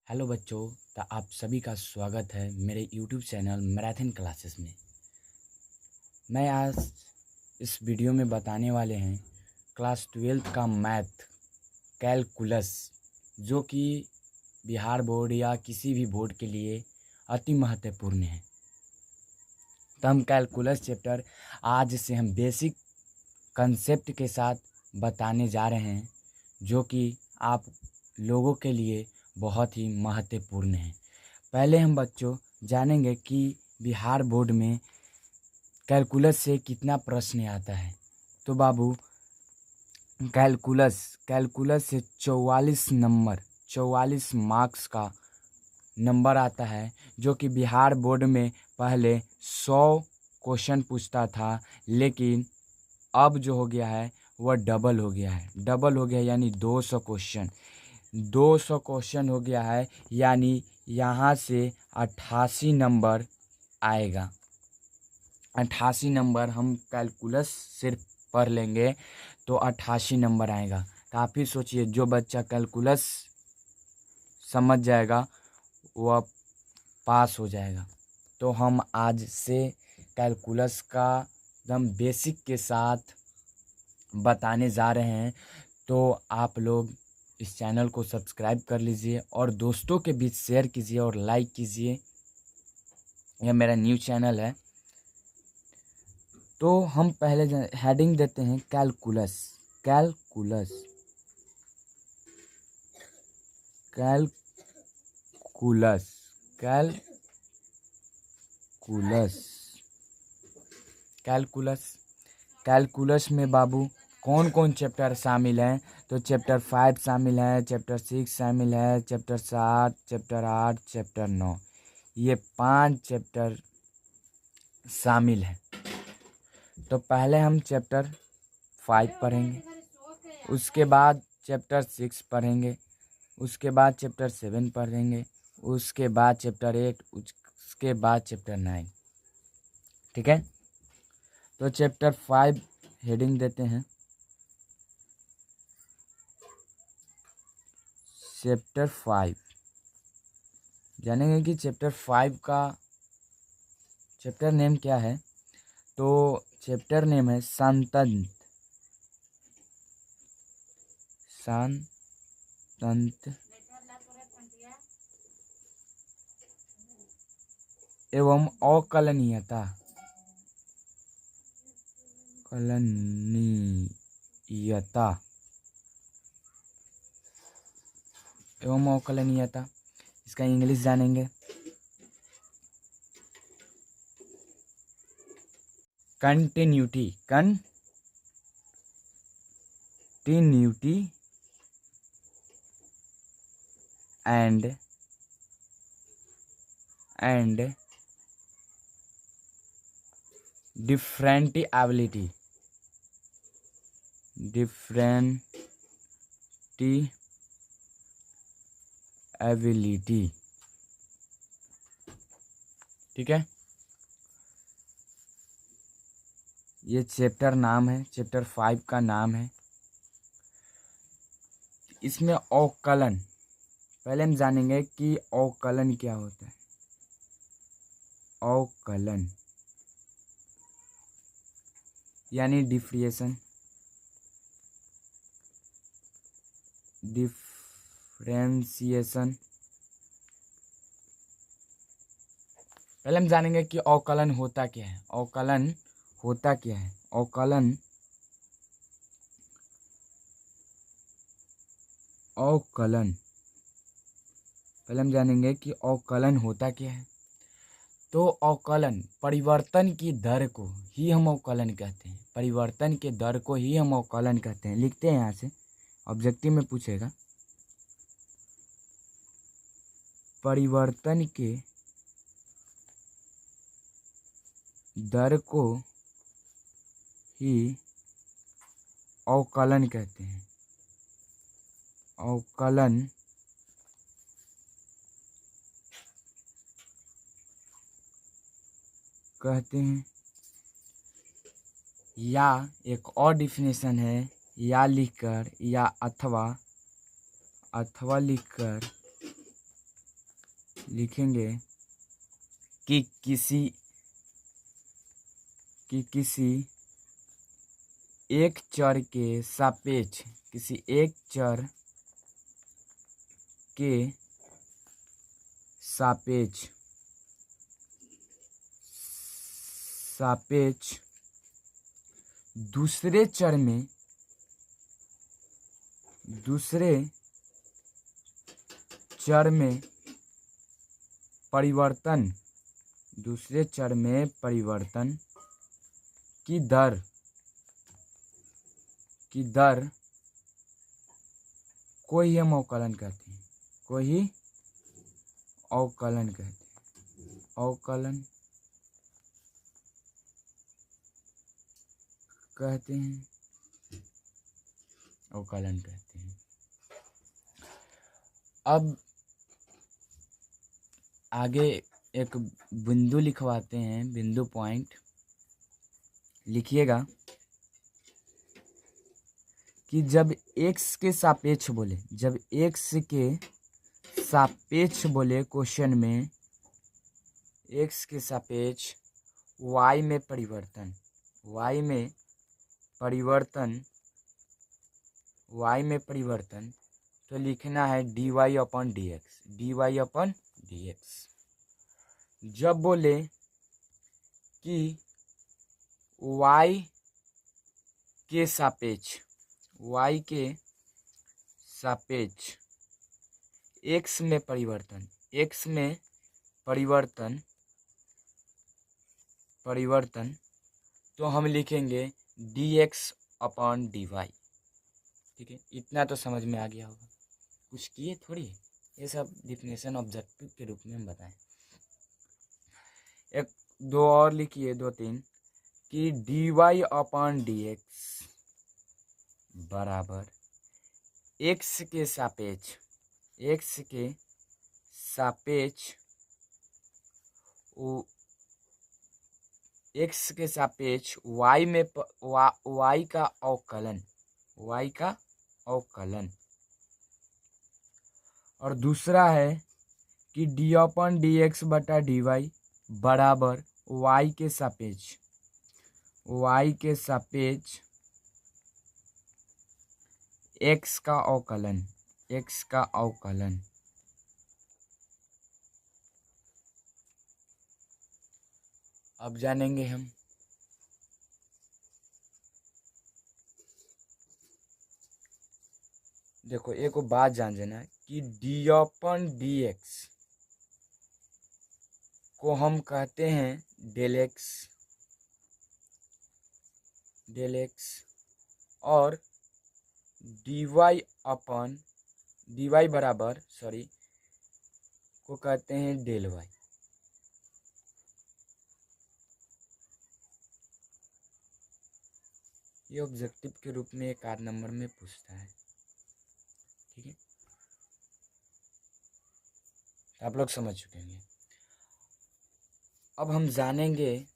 Hello बच्चों, तो आप सभी का स्वागत है मेरे यूट्यूब चैनल मैराथन क्लासेस में। मैं आज इस वीडियो में बताने वाले हैं क्लास 12th का मैथ कैलकुलस, जो कि बिहार बोर्ड या किसी भी बोर्ड के लिए अति महत्वपूर्ण है। तो हम कैलकुलस चैप्टर आज से हम बेसिक कंसेप्ट के साथ बताने जा रहे हैं, जो कि आप लोगों के लिए बहुत ही महत्वपूर्ण है। पहले हम बच्चों जानेंगे कि बिहार बोर्ड में कैलकुलस से कितना प्रश्न आता है। तो बाबू, कैलकुलस से 44 मार्क्स का नंबर आता है, जो कि बिहार बोर्ड में पहले 100 क्वेश्चन पूछता था, लेकिन अब जो हो गया है वह डबल हो गया यानी 200 क्वेश्चन 200 क्वेश्चन हो गया है। यानी यहाँ से 88 नंबर आएगा। 88 नंबर हम कैलकुलस सिर्फ पढ़ लेंगे तो 88 नंबर आएगा। काफ़ी सोचिए, जो बच्चा कैलकुलस समझ जाएगा वह पास हो जाएगा। तो हम आज से कैलकुलस का एकदम बेसिक के साथ बताने जा रहे हैं। तो आप लोग इस चैनल को सब्सक्राइब कर लीजिए और दोस्तों के बीच शेयर कीजिए और लाइक कीजिए। यह मेरा न्यू चैनल है। तो हम पहले हेडिंग देते हैं calculus. Calculus calculus calculus calculus calculus में बाबू कौन कौन चैप्टर शामिल हैं? तो चैप्टर 5 शामिल है, चैप्टर 6 शामिल है, चैप्टर 7, चैप्टर 8, चैप्टर 9, ये 5 चैप्टर शामिल हैं। तो पहले हम चैप्टर 5 पढ़ेंगे, उसके बाद चैप्टर 6 पढ़ेंगे, उसके बाद चैप्टर 7 पढ़ेंगे, उसके बाद चैप्टर 8, उसके बाद चैप्टर 9। ठीक है, तो चैप्टर 5 हेडिंग देते हैं चैप्टर 5। जानेंगे कि चैप्टर 5 का चैप्टर नेम क्या है। तो चैप्टर नेम है सांतंत्र एवं अकलनीयता एवं अकलनीयता। इसका इंग्लिश जानेंगे। कंटिन्यूटी एंड डिफरेंटिएबिलिटी ठीक है, ये चैप्टर नाम है, चैप्टर 5 का नाम है। इसमें अवकलन, पहले हम जानेंगे कि अवकलन क्या होता है। अवकलन यानी डिफरेंशिएशन। पहले हम जानेंगे कि अवकलन होता क्या है। अवकलन पहले हम जानेंगे कि अवकलन होता क्या है। तो अवकलन परिवर्तन की दर को ही हम अवकलन कहते हैं। परिवर्तन के दर को ही हम अवकलन कहते हैं। लिखते हैं यहाँ से, ऑब्जेक्टिव में पूछेगा। परिवर्तन के दर को ही अवकलन कहते हैं। अवकलन कहते हैं। या एक और डिफिनेशन है, या लिखकर या अथवा लिखकर लिखेंगे कि किसी एक चर के सापेक्ष किसी एक चर के सापेक्ष दूसरे चर में परिवर्तन की दर को ही हम अवकलन कहते हैं। अवकलन कहते हैं। अब आगे एक बिंदु लिखवाते हैं, बिंदु पॉइंट लिखिएगा कि जब x के सापेक्ष बोले क्वेश्चन में x के सापेक्ष y में परिवर्तन तो लिखना है dy अपॉन dx। जब बोले कि y के सापेक्ष x में परिवर्तन तो हम लिखेंगे dx अपॉन dy। ठीक है, इतना तो समझ में आ गया होगा। कुछ किए थोड़ी, ये सब डिफिनेशन ऑब्जेक्टिव के रूप में हम बताएं। एक दो और लिखिए, 2-3 कि dy अपॉन dx बराबर x के सापेक्ष y का अवकलन। और दूसरा है कि d अपॉन dx बटा dy बराबर y के सापेक्ष x का अवकलन। अब जानेंगे हम देखो, एक बात जान लेना कि d अपॉन dx को हम कहते हैं डेल x और dy बराबर को कहते हैं डेल y। ये ऑब्जेक्टिव के रूप में 1 नंबर में पूछता है। ठीक है, आप लोग समझ चुके हैं। अब हम जानेंगे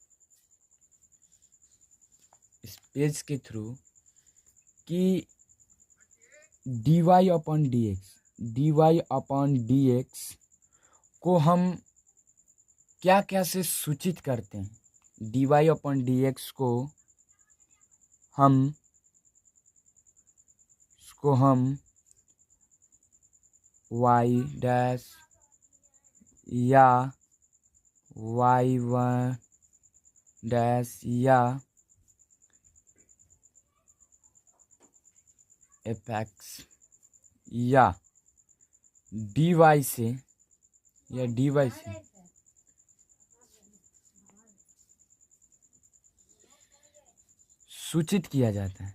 इस पेज के थ्रू कि dy अपॉन dx को हम क्या क्या से सूचित करते हैं। dy अपॉन dx को हम y डैश या y1 डैश या fx या dy से सूचित किया जाता है।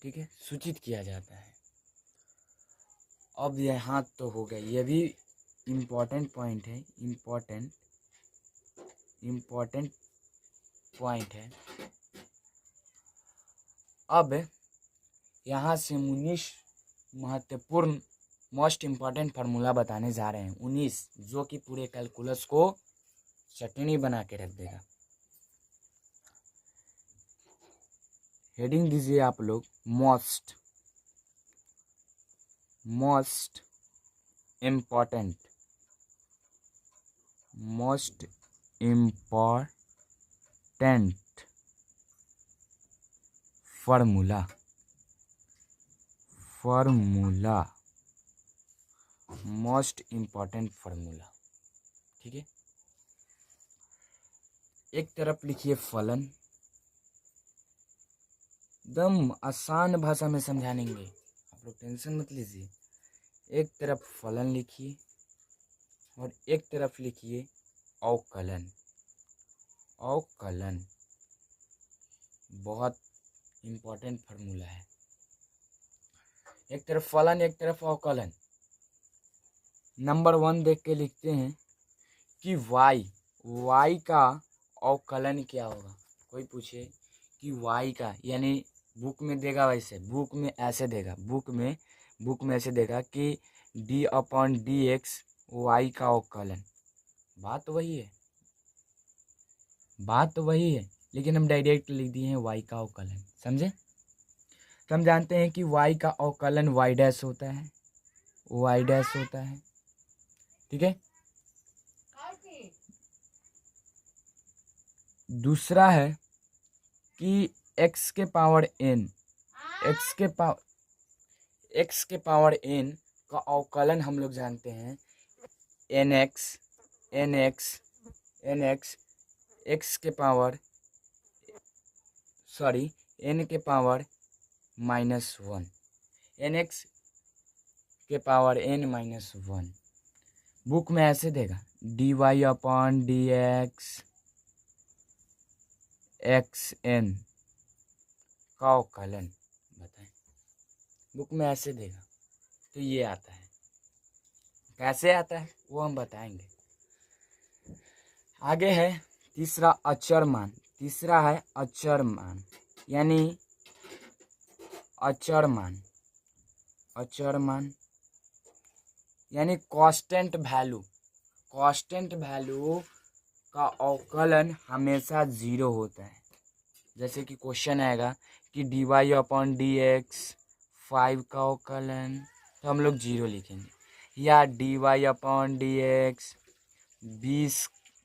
ठीक है, सूचित किया जाता है। अब यहाँ तो हो गया, ये भी इम्पोर्टेंट पॉइंट है। अब यहाँ से 19 महत्वपूर्ण मोस्ट इम्पॉर्टेंट फार्मूला बताने जा रहे हैं, 19 जो कि पूरे कैलकुलस को चटनी बना के रख देगा। हेडिंग दीजिए आप लोग most most important formula most important formula. ठीक है, एक तरफ लिखिए फलन, एकदम आसान भाषा में समझाएंगे, आप लोग टेंशन मत लीजिए। एक तरफ फलन लिखिए और एक तरफ लिखिए अवकलन। बहुत इम्पोर्टेंट फार्मूला है। एक तरफ फलन, एक तरफ अवकलन। नंबर 1 देख के लिखते हैं कि y का अवकलन क्या होगा। कोई पूछे कि y का, यानी बुक में देगा, वैसे बुक में ऐसे देगा, बुक में ऐसे देगा कि d/dx y का अवकलन। बात तो वही है, लेकिन हम डायरेक्ट लिख दिए हैं y का अवकलन। समझे? तो हम जानते हैं कि y का अवकलन y डैश होता है, ठीक है। दूसरा है कि x के पावर n का अवकलन हम लोग जानते हैं nx x के पावर n के पावर -1, nx के पावर n-1। बुक में ऐसे देगा dy/dx xn का अवकलन बताएं। बुक में ऐसे देगा, तो ये आता है। कैसे आता है वो हम बताएंगे। आगे है तीसरा अचर मान। यानी अचर मान यानी कांस्टेंट वैल्यू का अवकलन हमेशा 0 होता है। जैसे कि क्वेश्चन आएगा कि dy/dx 5 का अवकलन, तो हम लोग 0 लिखेंगे, या dy/dx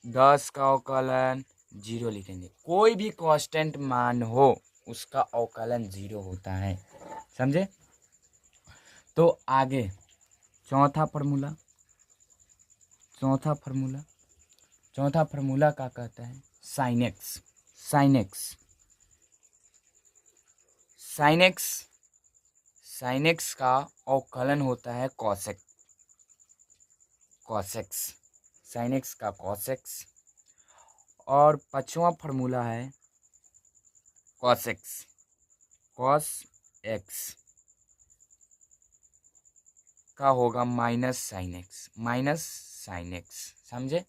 10 का अवकलन 0 लिखेंगे। कोई भी कांस्टेंट मान हो उसका अवकलन 0 होता है। समझे? तो आगे चौथा फार्मूला क्या कहता है? sin x का अवकलन होता है cos x। और पांचवा फार्मूला है cos x का होगा -sin x। समझे?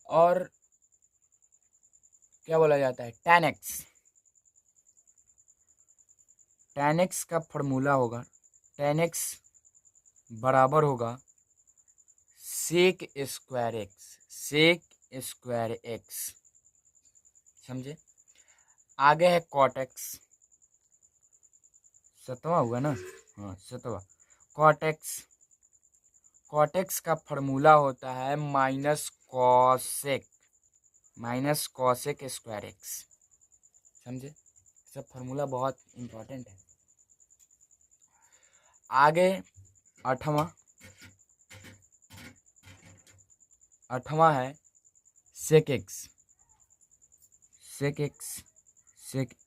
और क्या बोला जाता है? tan x का फार्मूला होगा, tan x बराबर होगा sec स्क्वायर x। समझे? आगे है cot x, 7वां हुआ ना? हाँ, 7वां। cot x का फार्मूला होता है -cosec स्क्वायर x। समझे? सब फार्मूला बहुत इम्पोर्टेंट है। आगे 8वां है sec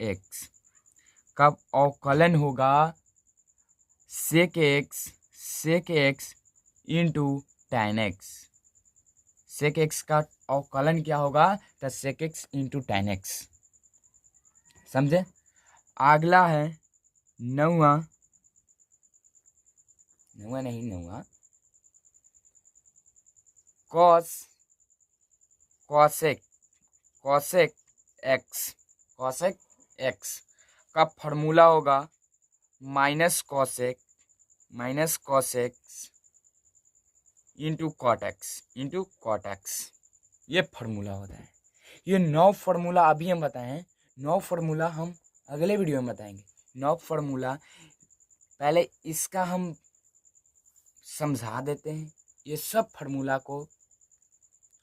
x का अवकलन होगा sec x into tan x। sec x का अवकलन क्या होगा? तो sec x into tan x। समझे? अगला है 9वां cosec x का फार्मूला होगा -cosec इंटू cot x। ये फार्मूला होता है। ये 9 फार्मूला अभी हम बताए हैं, 9 फार्मूला हम अगले वीडियो में बताएंगे। 9 फार्मूला पहले इसका हम समझा देते हैं ये सब फार्मूला को,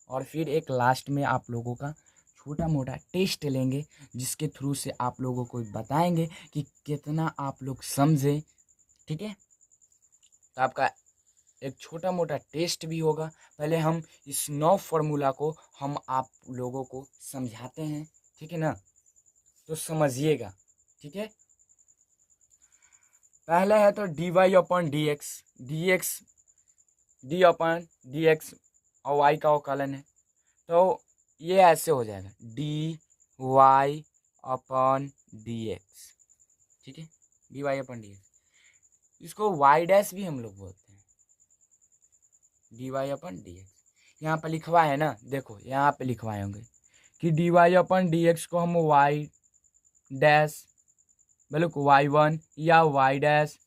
और फिर एक लास्ट में आप लोगों का छोटा मोटा टेस्ट लेंगे जिसके थ्रू से आप लोगों को बताएंगे कि कितना आप लोग समझे। ठीक है, तो आपका एक छोटा मोटा टेस्ट भी होगा। पहले हम इस 9 फार्मूला को हम आप लोगों को समझाते हैं, ठीक है ना, तो समझिएगा। ठीक है, पहले है तो dy upon d x, d upon d x और y का अवकलन है, तो ये ऐसे हो जाएगा dy अपॉन डी एक्स। ठीक है, dy अपॉन डी एक्स, इसको y डैश भी हम लोग बोलते हैं, dy अपॉन डी एक्स। यहाँ पे लिखवाए है ना, देखो यहाँ पे लिखवाए होंगे कि dy अपॉन डी एक्स को हम y डैश मतलब y1 या y डैश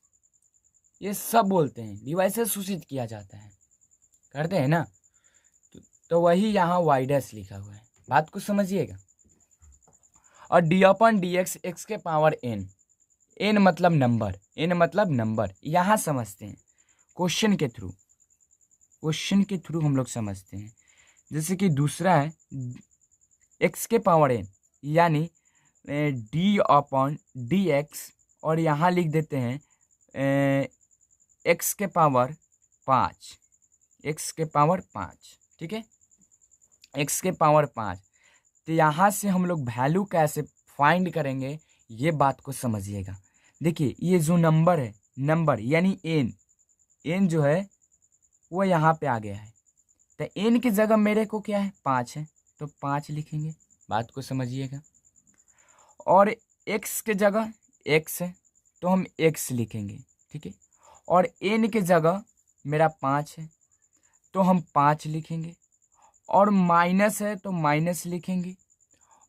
ये सब बोलते हैं, dy से सूचित किया जाता है, करते हैं ना, तो वही यहाँ y डैश लिखा हुआ है, बात को समझिएगा। और d upon d x, x के पावर n, n मतलब नंबर, n मतलब नंबर, यहाँ समझते हैं क्वेश्चन के थ्रू हम लोग समझते हैं। जैसे कि दूसरा है x के पावर n यानी d अपॉन डी एक्स, और यहाँ लिख देते हैं x के पावर 5, x के पावर 5। ठीक है, x के पावर 5, तो यहाँ से हम लोग वैल्यू कैसे फाइंड करेंगे ये बात को समझिएगा। देखिए ये जो नंबर है, नंबर यानी n जो है वो यहाँ पे आ गया है, तो n की जगह मेरे को क्या है 5 है, तो 5 लिखेंगे, बात को समझिएगा। और x के जगह x है तो हम x लिखेंगे। ठीक है, और n के जगह मेरा 5 है तो हम 5 लिखेंगे, और माइनस है तो माइनस लिखेंगे,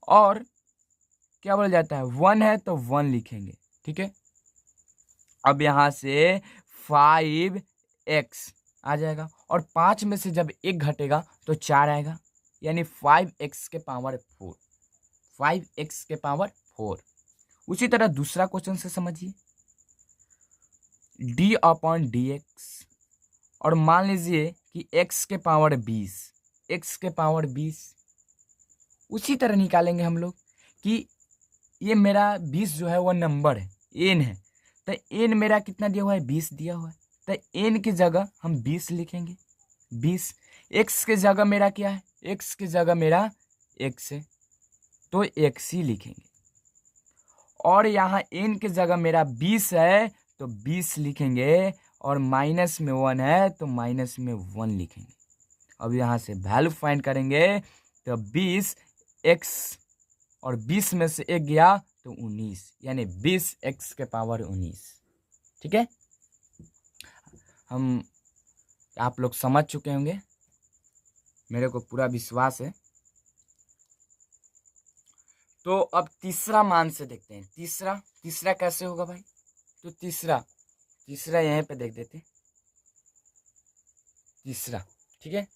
और क्या बोला जाता है 1 है तो 1 लिखेंगे। ठीक है, अब यहाँ से 5x आ जाएगा, और 5 में से जब 1 घटेगा तो 4 आएगा, यानी 5x के पावर 4, 5x के पावर 4। उसी तरह दूसरा क्वेश्चन से समझिए, d अपॉन डी एक्स, और मान लीजिए कि x के पावर 20, x के पावर 20। उसी तरह निकालेंगे हम लोग कि ये मेरा 20 जो है वो नंबर है, n है, तो n मेरा कितना दिया हुआ है 20 दिया हुआ है, तो n की जगह हम 20 लिखेंगे, 20। x की जगह मेरा क्या है, x की जगह मेरा x है तो x ही लिखेंगे, और यहाँ n की जगह मेरा 20 है तो 20 लिखेंगे, और माइनस में 1 है तो माइनस में 1 लिखेंगे। अब यहाँ से वैल्यू फाइंड करेंगे तो 20 x, और 20 में से 1 गया तो 19, यानी 20x के पावर 19। ठीक है, हम आप लोग समझ चुके होंगे, मेरे को पूरा विश्वास है। तो अब तीसरा मान से देखते हैं, तीसरा कैसे होगा भाई, तो तीसरा यहीं पे देख देते हैं, तीसरा। ठीक है,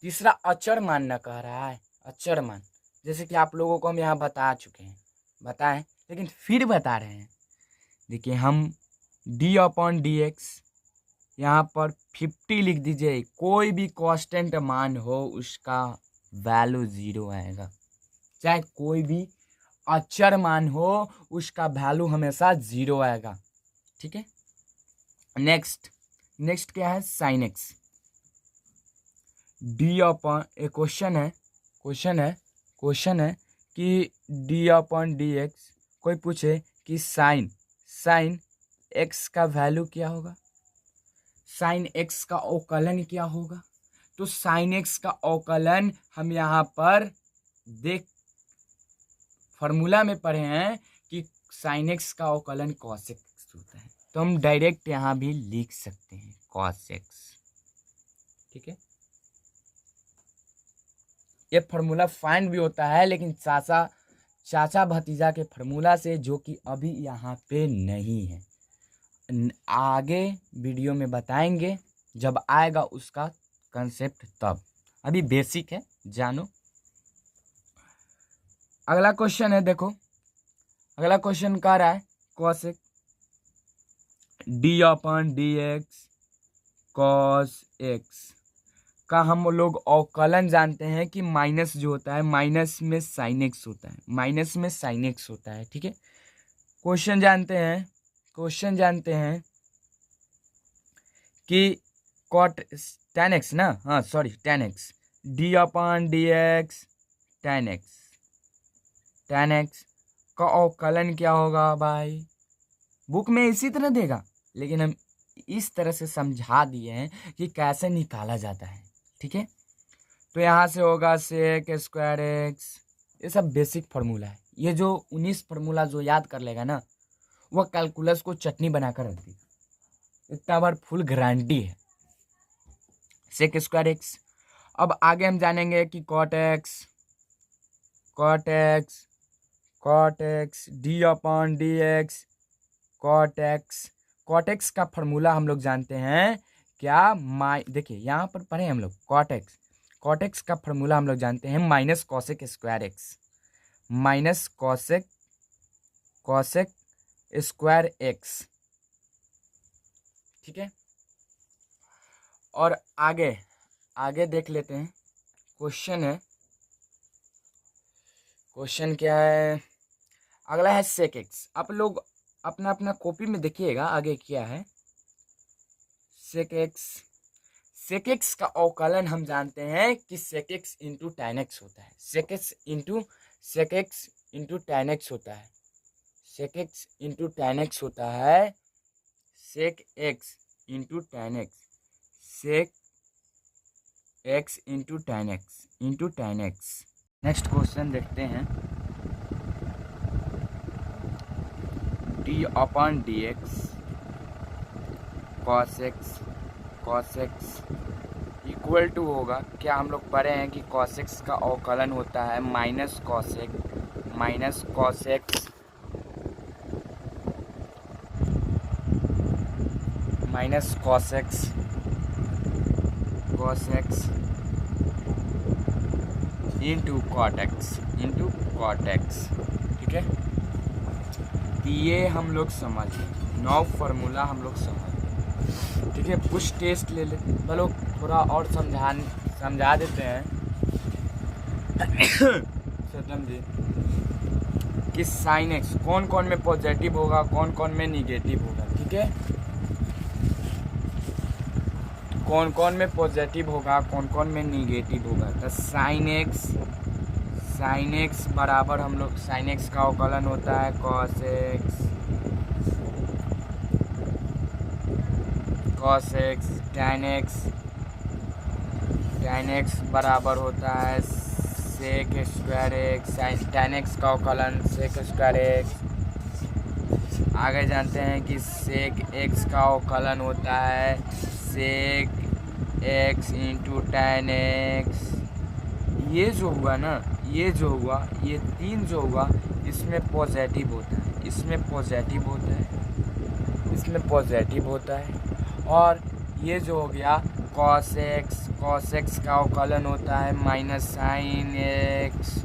तीसरा अचर मान न कह रहा है, अचर मान, जैसे कि आप लोगों को हम यहाँ बता चुके हैं, बताएं लेकिन फिर बता रहे हैं। देखिए हम d अपॉन डी एक्स यहाँ पर 50 लिख दीजिए, कोई भी कांस्टेंट मान हो उसका वैल्यू 0 आएगा, चाहे कोई भी अचर मान हो उसका वैल्यू हमेशा 0 आएगा। ठीक है, नेक्स्ट क्या है sine x, d upon question है कि d अपॉन डी एक्स, कोई पूछे कि साइन एक्स का वैल्यू क्या होगा, साइन एक्स का अवकलन क्या होगा, तो साइन एक्स का अवकलन हम यहाँ पर देख फार्मूला में पढ़े हैं कि साइन एक्स का अवकलन कॉस एक्स होता है, तो हम डायरेक्ट यहाँ भी लिख सकते हैं कॉस एक्स। ठीक है, ये फार्मूला फाइंड भी होता है, लेकिन चाचा भतीजा के फार्मूला से, जो कि अभी यहाँ पे नहीं है, आगे वीडियो में बताएंगे जब आएगा उसका कंसेप्ट, तब अभी बेसिक है, जानो। अगला क्वेश्चन है, देखो अगला क्वेश्चन कह रहा है cosec D upon d x cos x का हम लोग अवकलन जानते हैं कि माइनस जो होता है, माइनस में साइन एक्स होता है, माइनस में साइन एक्स होता है। ठीक है, क्वेश्चन जानते हैं कि कॉट टेन एक्स ना, हाँ sorry ten x d upon d x tan x का अवकलन क्या होगा भाई। बुक में इसी तरह देगा, लेकिन हम इस तरह से समझा दिए हैं कि कैसे निकाला जाता है। ठीक है, तो यहाँ से होगा सेक स्क्वायर एक्स। ये सब बेसिक फार्मूला है। ये जो 19 फार्मूला जो याद कर लेगा ना, वह कैलकुलस को चटनी बनाकर रख देगा, इतना बार फुल गारंटी है। Sec square x. अब आगे हम जानेंगे कि cot x d upon d x cot x का फार्मूला हम लोग जानते हैं क्या। देखिए यहाँ पर पढ़े हम लोग कॉट एक्स का फार्मूला हम लोग जानते हैं minus cosec square x, minus cosec square x. ठीक है, और आगे देख लेते हैं। क्वेश्चन क्या है, अगला है सेक एक्स। आप लोग अपना अपना कॉपी में देखिएगा आगे क्या है। सेक एक्स का अवकलन हम जानते हैं कि sec x into tan x होता है। Sec x into tan x होता है। Sec x into tan x होता है। Sec x into tan x. Next question देखते हैं। D upon d x cos x equal to होगा क्या। हम लोग पढ़े हैं कि कॉस एक्स का अवकलन होता है minus cos x into cot x. ठीक है, ये हम लोग समझ लें, 9 फार्मूला हम लोग समझ लें। ठीक है, कुछ टेस्ट ले ले, चलो थोड़ा और समझा देते हैं सत्यम जी कि साइन एक्स कौन कौन में पॉजिटिव होगा, कौन कौन में निगेटिव होगा। ठीक है, कौन कौन में पॉजिटिव होगा, कौन कौन में निगेटिव होगा। तो साइन एक्स बराबर हम लोग साइन एक्स का अवकलन होता है कॉस एक्स टेन एक्स बराबर होता है sec square x. Tan x का अवकलन सेक स्क्वायर एक्स। आगे जानते हैं कि सेक एक्स का अवकलन होता है sec x into tan x. ये जो हुआ ना, ये तीन जो हुआ इसमें पॉजिटिव होता है। और ये जो हो गया कॉस एक्स का अवकलन होता है माइनस साइन एक्स।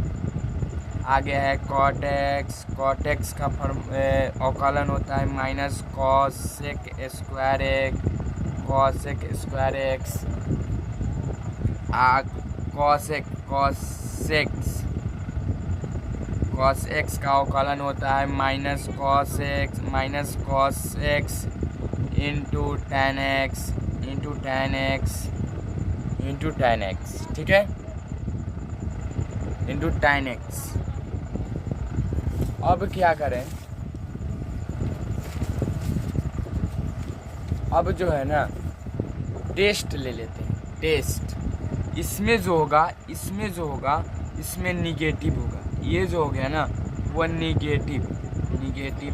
आगे है कॉट एक्स का अवकलन होता है minus cosec square x. Cos x का अवकलन होता है minus cos x into tan x. ठीक है, इंटू टेन एक्स। अब क्या करें, अब जो है ना टेस्ट ले लेते हैं। टेस्ट इसमें जो होगा इसमें निगेटिव होगा। ये जो हो गया ना वो निगेटिव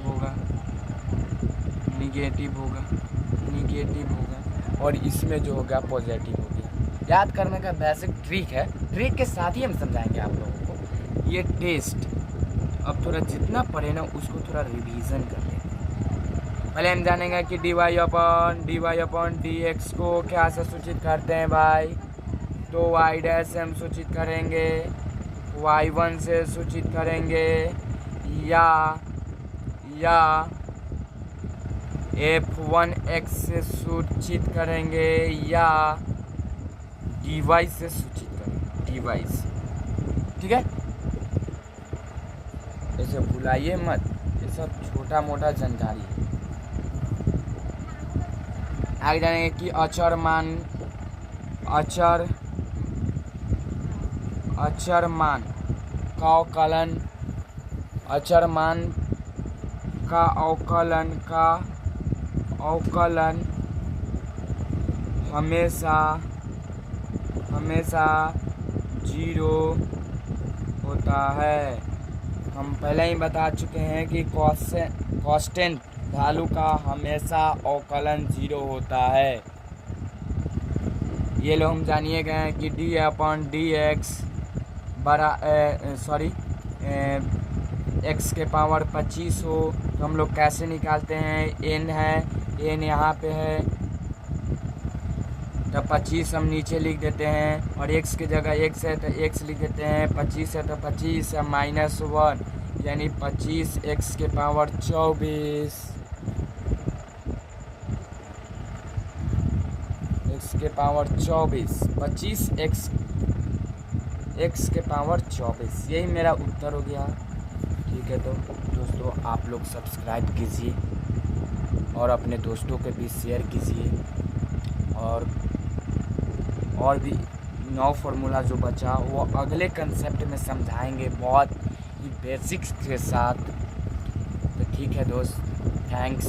होगा और इसमें जो होगा पॉजिटिव हो गया। याद करने का बेसिक ट्रिक है, ट्रिक के साथ ही हम समझाएंगे आप लोगों को ये टेस्ट। अब थोड़ा जितना पढ़े ना उसको थोड़ा रिवीजन कर लेते हैं। पहले हम जानेंगे कि d y upon d x को क्या से सूचित करते हैं भाई। तो वाई डैश से हम सूचित करेंगे, y1 से सूचित करेंगे या f1x से सूचित करेंगे या dy से सूचित करेंगे, dy से, ठीक है। इसे भुलाइए मत, ये सब छोटा मोटा जानकारी है। आगे जानेंगे कि अचर मान का अवकलन हमेशा 0 होता है। हम पहले ही बता चुके हैं कि कांस्टेंट वैल्यू का हमेशा अवकलन 0 होता है। ये लोग हम जानिए गए हैं कि d/dx x के पावर 25 हो तो हम लोग कैसे निकालते हैं, n है, n यहाँ पे है तो 25 हम नीचे लिख देते हैं, और x की जगह x है तो x लिख देते हैं, 25 है तो 25 -1 यानी 25 x के पावर 24 x के पावर 24 25 x के पावर 24, यही मेरा उत्तर हो गया। ठीक है, तो दोस्तों आप लोग सब्सक्राइब कीजिए और अपने दोस्तों के बीच शेयर कीजिए, और भी 9 फार्मूला जो बचा वो अगले कंसेप्ट में समझाएंगे बहुत ही बेसिक्स के साथ। तो ठीक है दोस्त, थैंक्स।